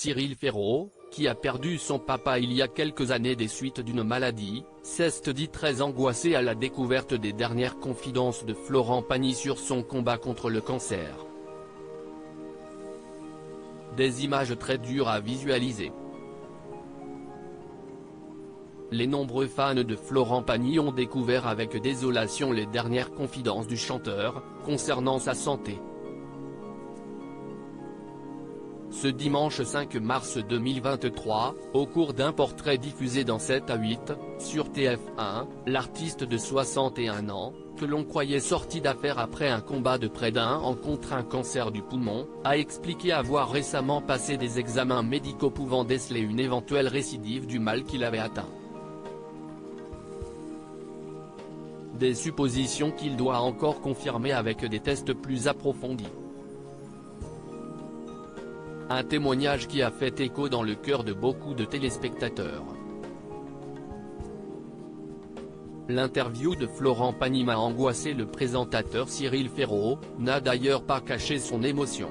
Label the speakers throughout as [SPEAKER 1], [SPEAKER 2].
[SPEAKER 1] Cyril Ferraud, qui a perdu son papa il y a quelques années des suites d'une maladie, s'est dit très angoissé à la découverte des dernières confidences de Florent Pagny sur son combat contre le cancer. Des images très dures à visualiser. Les nombreux fans de Florent Pagny ont découvert avec désolation les dernières confidences du chanteur, concernant sa santé. Ce dimanche 5 mars 2023, au cours d'un portrait diffusé dans 7 à 8, sur TF1, l'artiste de 61 ans, que l'on croyait sorti d'affaire après un combat de près d'1 an contre un cancer du poumon, a expliqué avoir récemment passé des examens médicaux pouvant déceler une éventuelle récidive du mal qu'il avait atteint. Des suppositions qu'il doit encore confirmer avec des tests plus approfondis. Un témoignage qui a fait écho dans le cœur de beaucoup de téléspectateurs. L'interview de Florent Pagny m'a angoissé. Le présentateur Cyril Ferraud n'a d'ailleurs pas caché son émotion.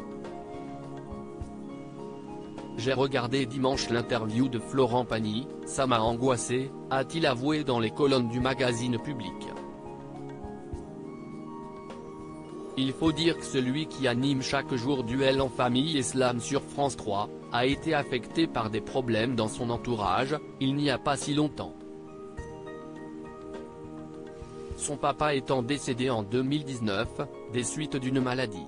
[SPEAKER 1] J'ai regardé dimanche l'interview de Florent Pagny, ça m'a angoissé, a-t-il avoué dans les colonnes du magazine Public. Il faut dire que celui qui anime chaque jour Duel en famille et Slam sur France 3, a été affecté par des problèmes dans son entourage, il n'y a pas si longtemps. Son papa étant décédé en 2019, des suites d'une maladie.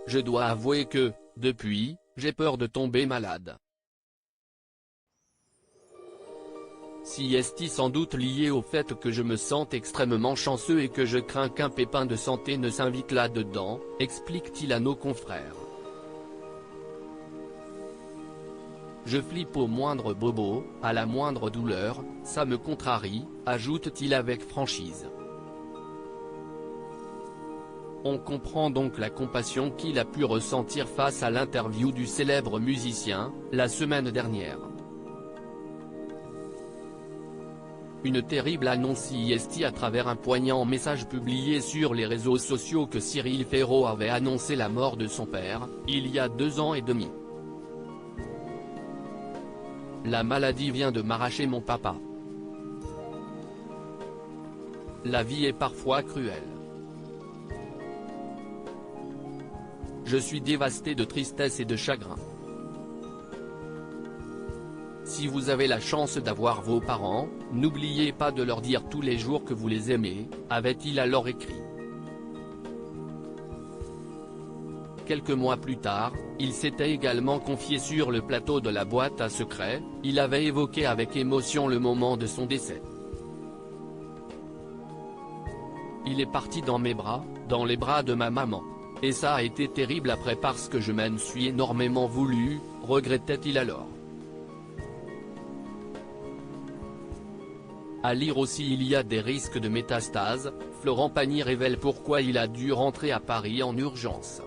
[SPEAKER 1] Je dois avouer que, depuis, j'ai peur de tomber malade. Si est sans doute lié au fait que je me sente extrêmement chanceux et que je crains qu'un pépin de santé ne s'invite là-dedans, explique-t-il à nos confrères. Je flippe au moindre bobo, à la moindre douleur, ça me contrarie, ajoute-t-il avec franchise. On comprend donc la compassion qu'il a pu ressentir face à l'interview du célèbre musicien, la semaine dernière. Une terrible annonce est à travers un poignant message publié sur les réseaux sociaux que Cyril Ferraud avait annoncé la mort de son père, il y a 2 ans et demi. La maladie vient de m'arracher mon papa. La vie est parfois cruelle. Je suis dévasté de tristesse et de chagrin. Si vous avez la chance d'avoir vos parents, n'oubliez pas de leur dire tous les jours que vous les aimez, avait-il alors écrit. Quelques mois plus tard, il s'était également confié sur le plateau de la boîte à secrets, il avait évoqué avec émotion le moment de son décès. Il est parti dans mes bras, dans les bras de ma maman. Et ça a été terrible après parce que je m'en suis énormément voulu, regrettait-il alors. À lire aussi il y a des risques de métastases, Florent Pagny révèle pourquoi il a dû rentrer à Paris en urgence.